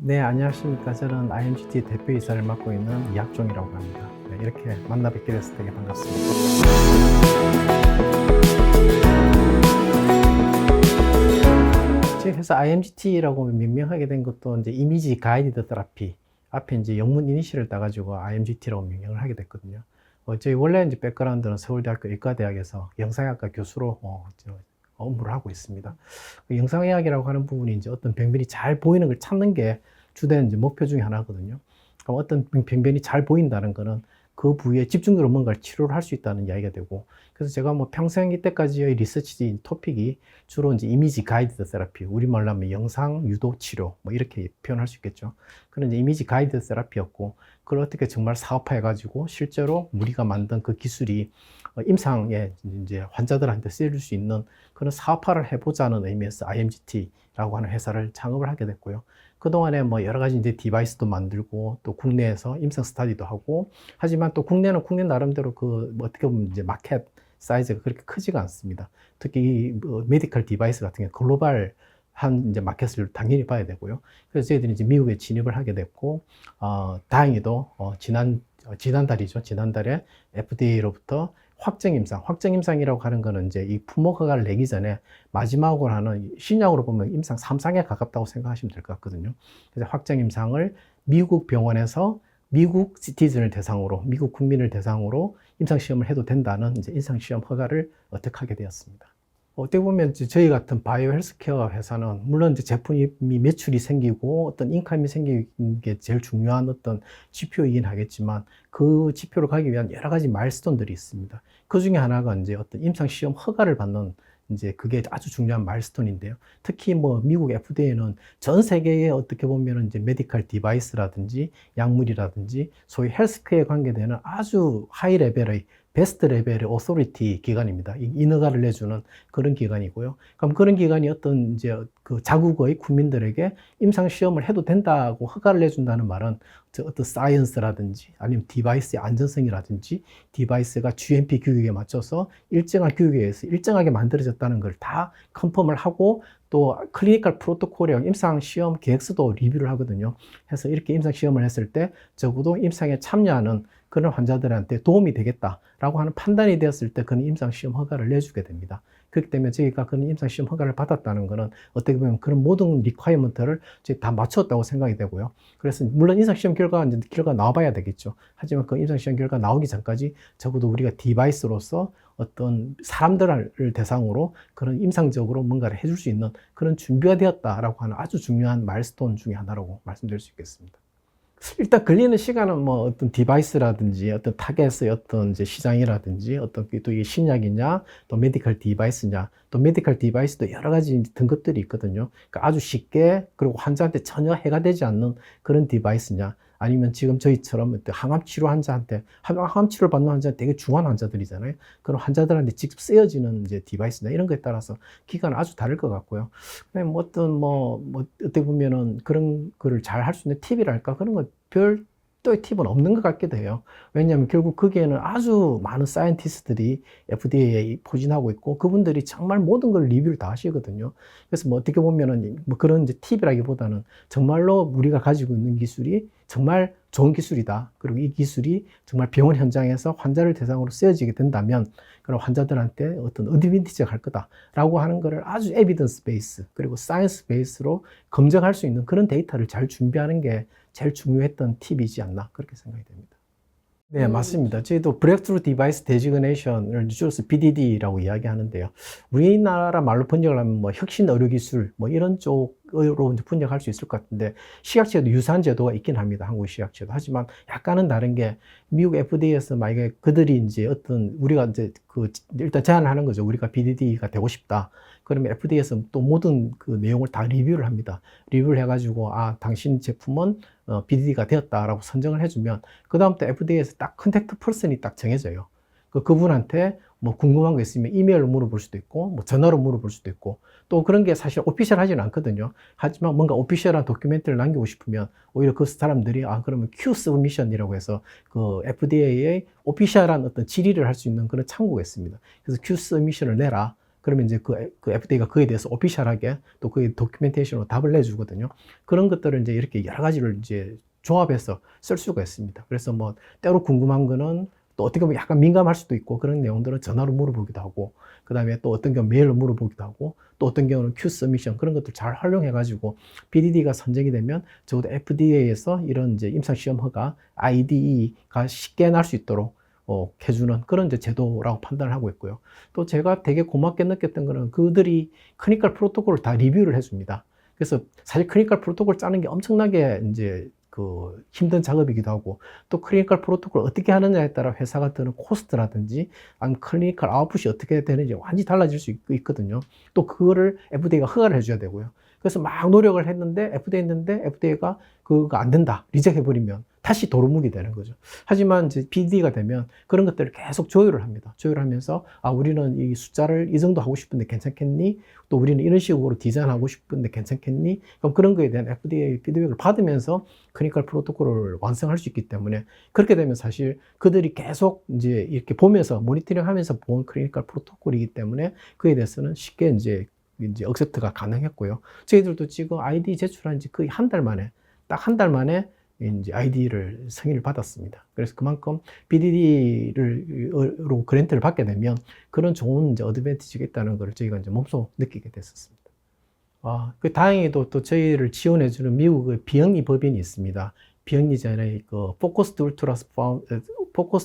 네, 안녕하십니까. 저는 IMGT 대표이사를 맡고 있는 이학종이라고 합니다. 네, 이렇게 만나 뵙게 돼서 되게 반갑습니다. 제 회사 IMGT라고 명명하게 된 것도 이제 이미지 가이디드 테라피 앞에 이제 영문 이니셜을 따가지고 IMGT라고 명명을 하게 됐거든요. 저희 원래 이제 백그라운드는 서울대학교 의과대학에서 영상의학과 교수로 업무를 하고 있습니다. 그 영상의학이라고 하는 부분이 이제 어떤 병변이 잘 보이는 걸 찾는 게 주된 이제 목표 중에 하나거든요. 그럼 어떤 병변이 잘 보인다는 거는 그 부위에 집중적으로 뭔가를 치료를 할 수 있다는 이야기가 되고, 그래서 제가 뭐 평생 이때까지의 리서치 토픽이 주로 이제 이미지 가이드 테라피, 우리말로 하면 영상 유도 치료, 뭐 이렇게 표현할 수 있겠죠. 그런 이제 이미지 가이드 테라피였고, 그걸 어떻게 정말 사업화해가지고 실제로 우리가 만든 그 기술이 임상에 이제 환자들한테 쓰일 수 있는 그런 사업화를 해보자는 의미에서 IMGT라고 하는 회사를 창업을 하게 됐고요. 그동안에 뭐 여러 가지 이제 디바이스도 만들고 또 국내에서 임상 스터디도 하고, 하지만 또 국내는 국내 나름대로 뭐 어떻게 보면 이제 마켓 사이즈가 그렇게 크지가 않습니다. 특히 이 메디컬 디바이스 같은 경우 글로벌 한 이제 마켓을 당연히 봐야 되고요. 그래서 저희들이 이제 미국에 진입을 하게 됐고, 다행히도 지난달이죠. 지난달에 FDA로부터 확정 임상이라고 하는 거는 이제 이 품목 허가를 내기 전에 마지막으로 하는 신약으로 보면 임상 3상에 가깝다고 생각하시면 될 것 같거든요. 그래서 확정 임상을 미국 병원에서 미국 시티즌을 대상으로, 미국 국민을 대상으로 임상 시험을 해도 된다는 이제 임상 시험 허가를 획득하게 되었습니다. 어떻게 보면 저희 같은 바이오 헬스케어 회사는 물론 이제 제품이 매출이 생기고 어떤 인컴이 생기는 게 제일 중요한 어떤 지표이긴 하겠지만, 그 지표를 가기 위한 여러 가지 마일스톤들이 있습니다. 그 중에 하나가 이제 어떤 임상 시험 허가를 받는, 이제 그게 아주 중요한 마일스톤인데요. 특히 뭐 미국 FDA는 전 세계에 어떻게 보면 이제 메디컬 디바이스라든지 약물이라든지 소위 헬스케어에 관계되는 아주 하이 레벨의 베스트 레벨의 오소리티 기관입니다. 인허가를 내주는 그런 기관이고요. 그럼 그런 기관이 어떤 이제 그 자국의 국민들에게 임상 시험을 해도 된다고 허가를 내준다는 말은 어떤 사이언스라든지 아니면 디바이스의 안전성이라든지 디바이스가 GMP 규격에 맞춰서 일정한 규격에 의해서 일정하게 만들어졌다는 걸 다 컨펌을 하고, 또 클리니컬 프로토콜이랑 임상 시험 계획서도 리뷰를 하거든요. 해서 이렇게 임상 시험을 했을 때 적어도 임상에 참여하는 그런 환자들한테 도움이 되겠다라고 하는 판단이 되었을 때 그런 임상 시험 허가를 내주게 됩니다. 그렇기 때문에 저희가 그런 임상 시험 허가를 받았다는 것은 어떻게 보면 그런 모든 리퀘어먼트를 다 맞췄다고 생각이 되고요. 그래서 물론 임상 시험 결과가 나와봐야 되겠죠. 하지만 그 임상 시험 결과 나오기 전까지 적어도 우리가 디바이스로서 어떤 사람들을 대상으로 그런 임상적으로 뭔가를 해줄 수 있는 그런 준비가 되었다라고 하는 아주 중요한 마일스톤 중에 하나라고 말씀드릴 수 있겠습니다. 일단 걸리는 시간은 뭐 어떤 디바이스라든지 어떤 타겟의 어떤 이제 시장이라든지 어떤 또 이게 신약이냐 또 메디컬 디바이스냐, 또 메디컬 디바이스도 여러 가지 등급들이 있거든요. 그러니까 아주 쉽게 그리고 환자한테 전혀 해가 되지 않는 그런 디바이스냐, 아니면 지금 저희처럼 항암 치료 환자한테 항암 치료를 받는 환자는 되게 중환 환자들이잖아요. 그런 환자들한테 직접 쓰여지는 이제 디바이스냐, 이런 거에 따라서 기간은 아주 다를 것 같고요. 뭐 어떻게 보면은 그런 거를 잘 할 수 있는 팁이랄까, 그런 거 별도의 팁은 없는 것 같기도 해요. 왜냐하면 결국 거기에는 아주 많은 사이언티스트들이 FDA에 포진하고 있고, 그분들이 정말 모든 걸 리뷰를 다 하시거든요. 그래서 뭐 어떻게 보면은 뭐 그런 이제 팁이라기보다는 정말로 우리가 가지고 있는 기술이 정말 좋은 기술이다. 그리고 이 기술이 정말 병원 현장에서 환자를 대상으로 쓰여지게 된다면 그런 환자들한테 어떤 어드밴티지가 갈 거다라고 하는 거를 아주 에비던스 베이스 그리고 사이언스 베이스로 검증할 수 있는 그런 데이터를 잘 준비하는 게 제일 중요했던 팁이지 않나, 그렇게 생각이 됩니다. 네, 맞습니다. 저희도 브렉트루 디바이스 데지그네이션을 줄여서 BDD라고 이야기하는데요. 우리나라 말로 번역을 하면 뭐 혁신 의료 기술 뭐 이런 쪽으로 이제 번역할 수 있을 것 같은데, 식약처에도 유사한 제도가 있긴 합니다. 한국 식약처도. 하지만 약간은 다른 게, 미국 FDA에서 만약에 그들이 이제 어떤 우리가 이제 일단 제안을 하는 거죠. 우리가 BDD가 되고 싶다. 그러면 FDA에서 또 모든 그 내용을 다 리뷰를 합니다. 리뷰를 해가지고 당신 제품은 BDD가 되었다라고 선정을 해주면 그 다음부터 FDA에서 딱 컨택트 퍼슨이 딱 정해져요. 그분한테 뭐 궁금한 거 있으면 이메일로 물어볼 수도 있고 뭐 전화로 물어볼 수도 있고, 또 그런 게 사실 오피셜하지는 않거든요. 하지만 뭔가 오피셜한 도큐멘트를 남기고 싶으면 오히려 그 사람들이 그러면 Q 서브미션이라고 해서 그 FDA의 오피셜한 어떤 질의를 할 수 있는 그런 창구가 있습니다. 그래서 Q 서브미션을 내라. 그러면 이제 그 FDA가 그에 대해서 오피셜하게 또 그의 도큐멘테이션으로 답을 내주거든요. 그런 것들을 이제 이렇게 여러 가지를 이제 조합해서 쓸 수가 있습니다. 그래서 뭐 때로 궁금한 거는 또 어떻게 보면 약간 민감할 수도 있고 그런 내용들은 전화로 물어보기도 하고 그 다음에 또 어떤 경우 메일로 물어보기도 하고 또 어떤 경우는 Q 서미션 그런 것들 잘 활용해 가지고 BDD가 선정이 되면 적어도 FDA에서 이런 이제 임상시험 허가 IDE가 쉽게 날 수 있도록 해주는 그런 이제 제도라고 판단을 하고 있고요. 또 제가 되게 고맙게 느꼈던 거는 그들이 클리니컬 프로토콜을 다 리뷰를 해줍니다. 그래서 사실 클리니컬 프로토콜 짜는 게 엄청나게 이제 그 힘든 작업이기도 하고 또 클리니컬 프로토콜 어떻게 하느냐에 따라 회사가 드는 코스트라든지 아니면 클리니컬 아웃풋이 어떻게 되는지 완전히 달라질 수 있거든요. 또 그거를 FDA가 허가를 해줘야 되고요. 그래서 막 노력을 했는데 FDA가 그거 안 된다 리젝트 해버리면 다시 도루묵이 되는 거죠. 하지만 이제 BD가 되면 그런 것들을 계속 조율을 합니다. 조율하면서 우리는 이 숫자를 이 정도 하고 싶은데 괜찮겠니? 또 우리는 이런 식으로 디자인하고 싶은데 괜찮겠니? 그럼 그런 거에 대한 FDA 피드백을 받으면서 클리니컬 프로토콜을 완성할 수 있기 때문에 그렇게 되면 사실 그들이 계속 이제 이렇게 보면서 모니터링 하면서 본 클리니컬 프로토콜이기 때문에 그에 대해서는 쉽게 이제 억셉트가 가능했고요. 저희들도 지금 아이디 제출한 지 거의 한 달 만에 딱 한 달 만에 이제 아이디를 승인을 받았습니다. 그래서 그만큼 BDD로 그랜트를 받게 되면 그런 좋은 이제 어드밴티지가 있다는 걸 저희가 이제 몸소 느끼게 됐었습니다. 그 다행히도 또 저희를 지원해주는 미국의 비영리 법인이 있습니다. 비영리 전에 그 포커스드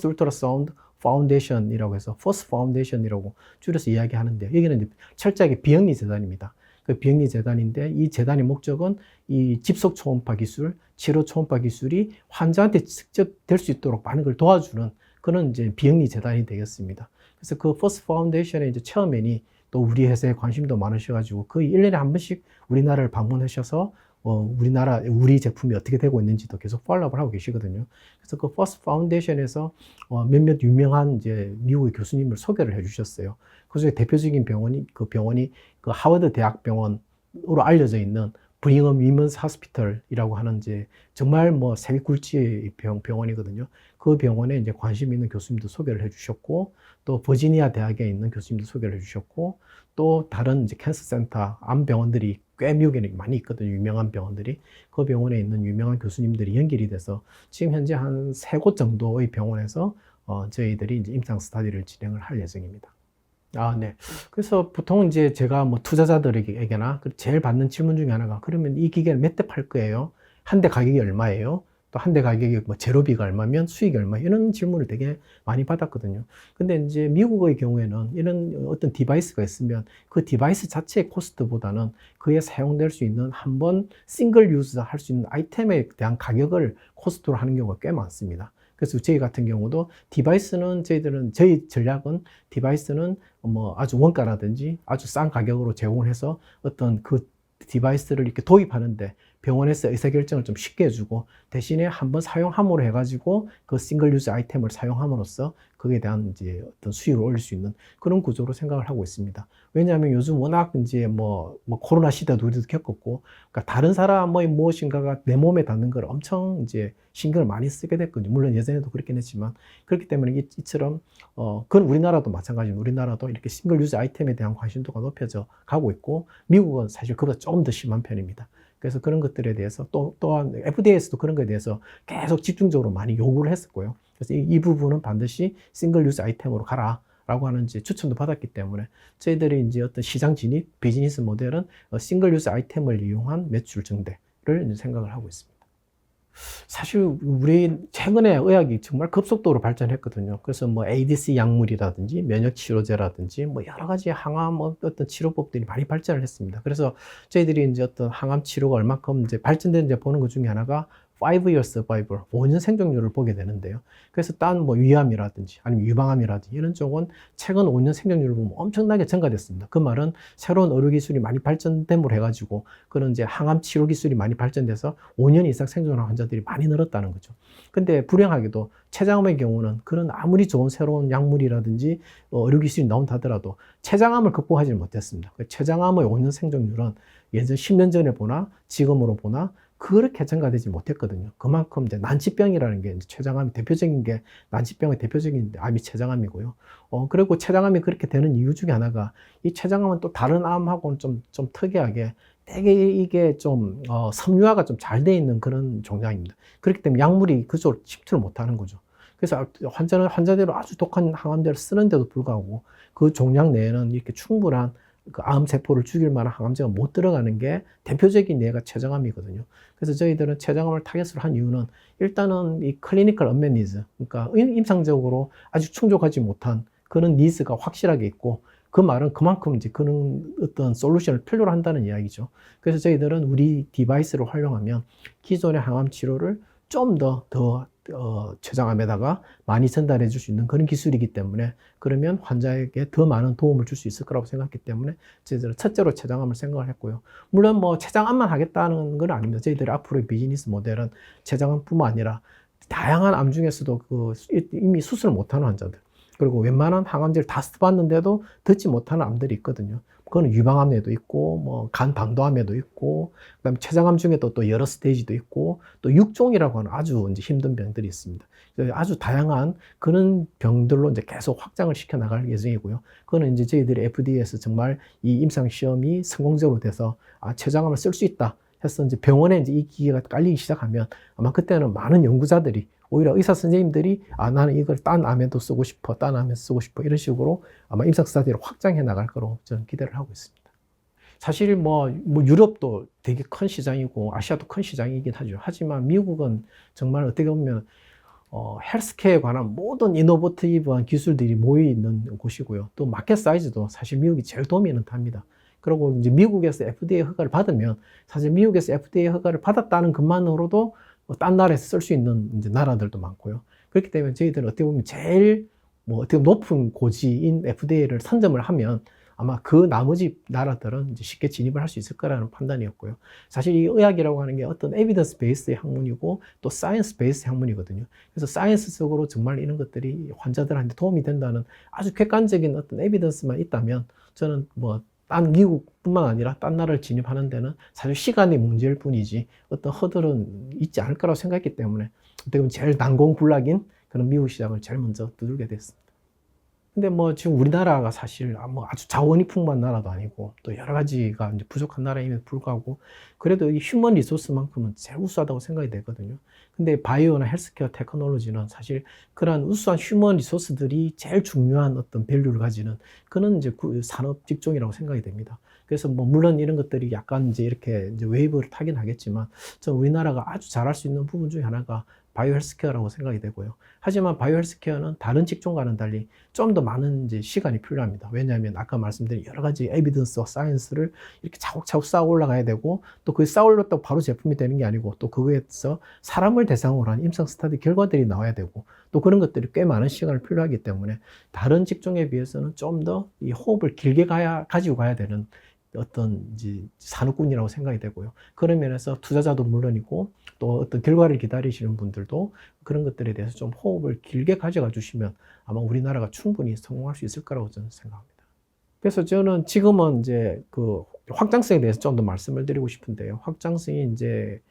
울트라사운드 파운데이션이라고 해서 포스 파운데이션이라고 줄여서 이야기하는데 여기는 이제 철저하게 비영리 재단입니다. 그 비영리 재단인데 이 재단의 목적은 이 집속 초음파 기술, 치료 초음파 기술이 환자한테 직접 될 수 있도록 많은 걸 도와주는 그런 이제 비영리 재단이 되겠습니다. 그래서 그 포스 파운데이션의 이제 체어맨이 또 우리 회사에 관심도 많으셔가지고 거의 1년에 한 번씩 우리나라를 방문하셔서 우리 제품이 어떻게 되고 있는지도 계속 팔로우를 하고 계시거든요. 그래서 그 퍼스트 파운데이션에서 몇몇 유명한 이제 미국의 교수님을 소개를 해주셨어요. 그 중에 대표적인 병원이 그 하버드 대학병원으로 알려져 있는 브링엄 위먼스 하스피털이라고 하는 이제 정말 뭐 세계 굴지의 병원이거든요. 그 병원에 이제 관심 있는 교수님도 소개를 해주셨고, 또 버지니아 대학에 있는 교수님도 소개를 해주셨고, 또 다른 이제 캔서 센터, 암 병원들이 꽤 미국에는 많이 있거든요. 유명한 병원들이. 그 병원에 있는 유명한 교수님들이 연결이 돼서 지금 현재 한 3곳 정도의 병원에서 저희들이 이제 임상 스터디를 진행을 할 예정입니다. 네. 그래서 보통 이제 제가 뭐 투자자들에게나 제일 받는 질문 중에 하나가 그러면 이 기계를 몇 대 팔 거예요? 한 대 가격이 얼마예요? 또 한 대 가격이 뭐 제로비가 얼마면 수익이 얼마? 이런 질문을 되게 많이 받았거든요. 근데 이제 미국의 경우에는 이런 어떤 디바이스가 있으면 그 디바이스 자체의 코스트보다는 그에 사용될 수 있는 한 번 싱글 유즈 할 수 있는 아이템에 대한 가격을 코스트로 하는 경우가 꽤 많습니다. 그래서 저희 같은 경우도 저희 전략은 디바이스는 뭐 아주 원가라든지 아주 싼 가격으로 제공을 해서 어떤 그 디바이스를 이렇게 도입하는데 병원에서 의사결정을 좀 쉽게 해주고 대신에 한번 사용함으로 해가지고 그 싱글 유즈 아이템을 사용함으로써 거기에 대한 이제 어떤 수익을 올릴 수 있는 그런 구조로 생각을 하고 있습니다. 왜냐하면 요즘 워낙 이제 뭐 코로나 시대도 우리도 겪었고, 그러니까 다른 사람의 무엇인가가 내 몸에 닿는 걸 엄청 이제 신경을 많이 쓰게 됐거든요. 물론 예전에도 그렇긴 했지만 그렇기 때문에 이처럼 그건 우리나라도 마찬가지로 우리나라도 이렇게 싱글 유즈 아이템에 대한 관심도가 높여져 가고 있고 미국은 사실 그보다 조금 더 심한 편입니다. 그래서 그런 것들에 대해서 또한 FDA에서도 그런 것에 대해서 계속 집중적으로 많이 요구를 했었고요. 그래서 이 부분은 반드시 싱글 유즈 아이템으로 가라 라고 하는 이제 추천도 받았기 때문에 저희들이 이제 어떤 시장 진입 비즈니스 모델은 싱글 유즈 아이템을 이용한 매출 증대를 이제 생각을 하고 있습니다. 사실 우리 최근에 의학이 정말 급속도로 발전했거든요. 그래서 뭐 ADC 약물이라든지 면역 치료제라든지 뭐 여러 가지 항암 어떤 치료법들이 많이 발전을 했습니다. 그래서 저희들이 이제 어떤 항암 치료가 얼마큼 이제 발전되는지 보는 것 중에 하나가 5-year survival, 5년 생존율을 보게 되는데요. 그래서 딴 뭐 위암이라든지 아니면 유방암이라든지 이런 쪽은 최근 5년 생존율을 보면 엄청나게 증가됐습니다. 그 말은 새로운 의료 기술이 많이 발전됨으로 해가지고 그런 이제 항암 치료 기술이 많이 발전돼서 5년 이상 생존한 환자들이 많이 늘었다는 거죠. 근데 불행하게도 췌장암의 경우는 그런 아무리 좋은 새로운 약물이라든지 의료 기술이 나온다 하더라도 췌장암을 극복하지 못했습니다. 췌장암의 5년 생존율은 예전 10년 전에 보나 지금으로 보나 그렇게 증가되지 못했거든요. 그만큼 이제 난치병이라는 게 이제 췌장암 대표적인 게 난치병의 대표적인 암이 췌장암이고요. 그리고 췌장암이 그렇게 되는 이유 중에 하나가 이 췌장암은 또 다른 암하고는 좀 특이하게 되게 이게 좀 섬유화가 좀 잘 돼 있는 그런 종양입니다. 그렇기 때문에 약물이 그쪽으로 침투를 못 하는 거죠. 그래서 환자대로 아주 독한 항암제를 쓰는데도 불구하고 그 종양 내에는 이렇게 충분한 그 암세포를 죽일 만한 항암제가 못 들어가는 게 대표적인 예가 췌장암이거든요. 그래서 저희들은 췌장암을 타겟으로 한 이유는 일단은 이 클리니컬 언맷 니즈, 그러니까 임상적으로 아주 충족하지 못한 그런 니즈가 확실하게 있고 그 말은 그만큼 이제 그런 어떤 솔루션을 필요로 한다는 이야기죠. 그래서 저희들은 우리 디바이스를 활용하면 기존의 항암 치료를 좀 더 췌장암에다가 많이 전달해 줄 수 있는 그런 기술이기 때문에 그러면 환자에게 더 많은 도움을 줄 수 있을 거라고 생각했기 때문에 저희들은 첫째로 췌장암을 생각을 했고요. 물론 뭐 췌장암만 하겠다는 건 아닙니다. 저희들이 앞으로의 비즈니스 모델은 췌장암뿐만 아니라 다양한 암 중에서도 이미 수술을 못하는 환자들, 그리고 웬만한 항암제를 다 써봤는데도 듣지 못하는 암들이 있거든요. 그거는 유방암에도 있고, 뭐, 간 방도암에도 있고, 그 다음에 췌장암 중에도 또 여러 스테이지도 있고, 또 육종이라고 하는 아주 이제 힘든 병들이 있습니다. 아주 다양한 그런 병들로 이제 계속 확장을 시켜 나갈 예정이고요. 그거는 이제 저희들이 FDA에서 정말 이 임상시험이 성공적으로 돼서, 췌장암을 쓸 수 있다 해서 이제 병원에 이제 이 기계가 깔리기 시작하면 아마 그때는 많은 연구자들이 오히려 의사 선생님들이 나는 이걸 딴 암에도 쓰고 싶어, 딴 암에 쓰고 싶어 이런 식으로 아마 임상 스타디를 확장해 나갈 거로 저는 기대를 하고 있습니다. 사실 뭐 유럽도 되게 큰 시장이고 아시아도 큰 시장이긴 하죠. 하지만 미국은 정말 어떻게 보면 헬스케어에 관한 모든 이노베이티브한 기술들이 모여 있는 곳이고요. 또 마켓 사이즈도 사실 미국이 제일 도미넌트합니다. 그리고 이제 미국에서 FDA 허가를 받으면 사실 미국에서 FDA 허가를 받았다는 것만으로도 딴 나라에서 쓸 수 있는 이제 나라들도 많고요. 그렇기 때문에 저희들은 어떻게 보면 제일 어떻게 높은 고지인 FDA를 선점을 하면 아마 그 나머지 나라들은 이제 쉽게 진입을 할 수 있을 거라는 판단이었고요. 사실 이 의학이라고 하는 게 어떤 에비던스 베이스의 학문이고 또 사이언스 베이스의 학문이거든요. 그래서 사이언스적으로 정말 이런 것들이 환자들한테 도움이 된다는 아주 객관적인 어떤 에비던스만 있다면 저는 뭐 딴 미국뿐만 아니라 딴 나라를 진입하는 데는 사실 시간의 문제일 뿐이지 어떤 허들은 있지 않을 거라고 생각했기 때문에 어떻게 보면 제일 난공불락인 그런 미국 시장을 제일 먼저 두들게 됐습니다. 근데 뭐 지금 우리나라가 사실 뭐 아주 자원이 풍부한 나라도 아니고 또 여러 가지가 이제 부족한 나라임에도 불구하고 그래도 이 휴먼 리소스만큼은 제일 우수하다고 생각이 되거든요. 근데 바이오나 헬스케어 테크놀로지는 사실 그러한 우수한 휴먼 리소스들이 제일 중요한 어떤 밸류를 가지는 그런 이제 산업 직종이라고 생각이 됩니다. 그래서 뭐 물론 이런 것들이 약간 이제 이렇게 이제 웨이브를 타긴 하겠지만 저 우리나라가 아주 잘할 수 있는 부분 중에 하나가 바이오 헬스케어라고 생각이 되고요. 하지만 바이오 헬스케어는 다른 직종과는 달리 좀 더 많은 이제 시간이 필요합니다. 왜냐하면 아까 말씀드린 여러 가지 에비던스와 사이언스를 이렇게 차곡차곡 쌓아 올라가야 되고 또 그 쌓아 올렸다고 바로 제품이 되는 게 아니고 또 그거에서 사람을 대상으로 한 임상 스터디 결과들이 나와야 되고 또 그런 것들이 꽤 많은 시간을 필요하기 때문에 다른 직종에 비해서는 좀 더 이 호흡을 길게 가지고 가야 되는 어떤 이제 산업군이라고 생각이 되고요. 그런 면에서 투자자도 물론이고 또 어떤 결과를 기다리시는 분들도 그런 것들에 대해서 좀 호흡을 길게 가져가 주시면 아마 우리나라가 충분히 성공할 수 있을 거라고 저는 생각합니다. 그래서 저는 지금은 이제 그 확장성에 대해서 좀 더 말씀을 드리고 싶은데요. 확장성이 이제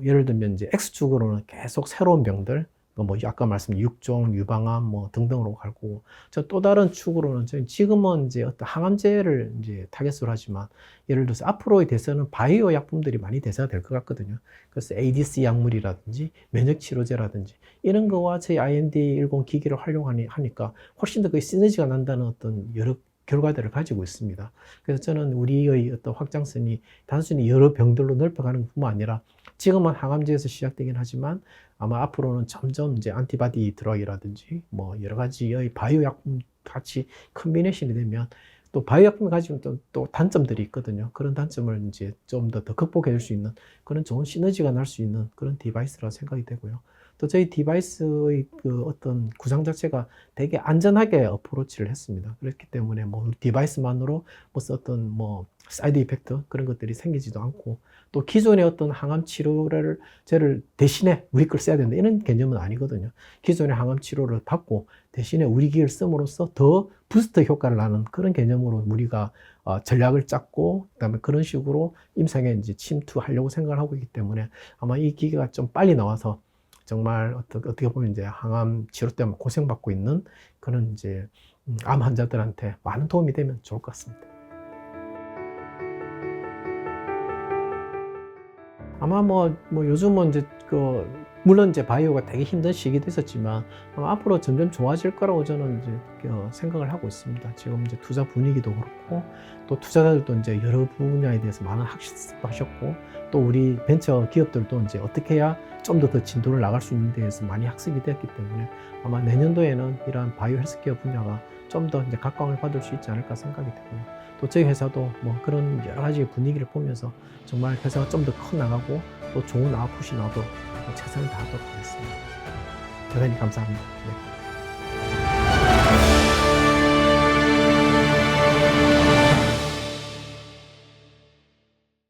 예를 들면 이제 X축으로는 계속 새로운 병들, 뭐 아까 말씀드린 육종, 유방암 뭐 등등으로 갈 거고, 저 또 다른 축으로는 저는 지금은 이제 어떤 항암제를 이제 타겟으로 하지만 예를 들어서 앞으로의 대세는 바이오 약품들이 많이 대세가 될 것 같거든요. 그래서 ADC 약물이라든지 면역 치료제라든지 이런 거와 저희 IND10 기기를 활용하니까 훨씬 더 그 시너지가 난다는 어떤 여러 결과들을 가지고 있습니다. 그래서 저는 우리의 어떤 확장성이 단순히 여러 병들로 넓혀가는 것뿐만 아니라 지금은 항암제에서 시작되긴 하지만 아마 앞으로는 점점 이제 안티바디 드럭이라든지 뭐 여러 가지의 바이오 약품 같이 컨비네이션이 되면 또 바이오 약품이 가지고 또 단점들이 있거든요. 그런 단점을 이제 좀 더 극복해 줄 수 있는 그런 좋은 시너지가 날 수 있는 그런 디바이스라고 생각이 되고요. 또 저희 디바이스의 그 어떤 구상 자체가 되게 안전하게 어프로치를 했습니다. 그렇기 때문에 뭐 디바이스만으로 무슨 어떤 뭐 사이드 이펙트 그런 것들이 생기지도 않고 또 기존의 어떤 항암 치료를 제를 대신에 우리 걸 써야 된다 이런 개념은 아니거든요. 기존의 항암 치료를 받고 대신에 우리 기를 씀으로써 더 부스터 효과를 나는 그런 개념으로 우리가 전략을 짰고 그다음에 그런 식으로 임상에 이제 침투하려고 생각을 하고 있기 때문에 아마 이 기계가 좀 빨리 나와서 정말 어떻게 보면 이제 항암 치료 때문에 고생받고 있는 그런 이제 암 환자들한테 많은 도움이 되면 좋을 것 같습니다. 아마 요즘은 이제 물론 이제 바이오가 되게 힘든 시기도 있었지만 아마 앞으로 점점 좋아질 거라고 저는 이제 생각을 하고 있습니다. 지금 이제 투자 분위기도 그렇고 또 투자자들도 이제 여러 분야에 대해서 많은 학습하셨고 또 우리 벤처 기업들도 이제 어떻게 해야 좀 더 진도를 나갈 수 있는 데에서 많이 학습이 되었기 때문에 아마 내년도에는 이러한 바이오 헬스케어 분야가 좀 더 이제 각광을 받을 수 있지 않을까 생각이 되고요. 또 저희 회사도 그런 여러 가지 분위기를 보면서 정말 회사가 좀 더 커 나가고 또 좋은 아웃풋이 나오도록 최선을 다하도록 하겠습니다. 대단히 감사합니다. 네.